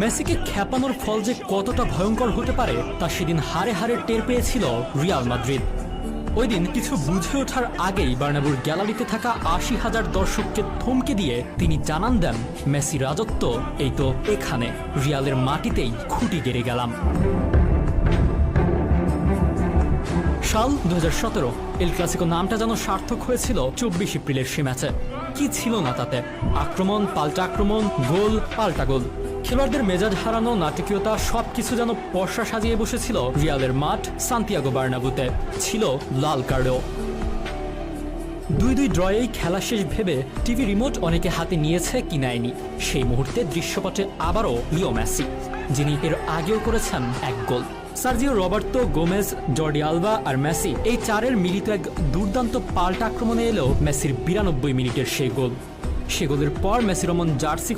মেসিকে খেপানোর ফল যে কতটা ভয়ঙ্কর হতে পারে তা সেদিন হারে হারে টের পেয়েছিল রিয়াল মাদ্রিদ। ওই দিন কিছু বুঝে ওঠার আগেই বার্নাব্যুর গ্যালারিতে থাকা ৮০,০০০ দর্শককে থমকে দিয়ে তিনি জানান দেন, মেসি রাজত্ব এই তো এখানে, রিয়ালের মাটিতেই খুঁটি গেড়ে গেলাম। সাল ২০১৭ এল ক্লাসিকো নামটা যেন সার্থক হয়েছিল ২৪ এপ্রিলের সে ম্যাচে। কি ছিল না তাতে? আক্রমণ, পাল্টা আক্রমণ, গোল, পাল্টা গোল। খেলোয়াড়দের মেজাজ হারানো নাটকীয়তা সবকিছু যেন পর্ষা সাজিয়ে বসেছিল রিয়ালের মাঠ সান্তিয়াগো বার্নাব্যুতে। ছিল লাল কার্ডও। ২-২ ড্রয়েই খেলা শেষ ভেবে টিভি রিমোট অনেকে হাতে নিয়েছে কি নেয়নি। সেই মুহূর্তে দৃশ্যপটে আবারও লিও মেসি, যিনি এর আগেও করেছেন এক গোল। Sergio Roberto, Gomez, Jordi Alba আর মেসি, এই চারের মিলিত এক দুর্দান্ত পাল্টা আক্রমণে এলেও মেসির ৯২ মিনিটের সেই গোল। সে গোলের পর মেসি রমন জার্সি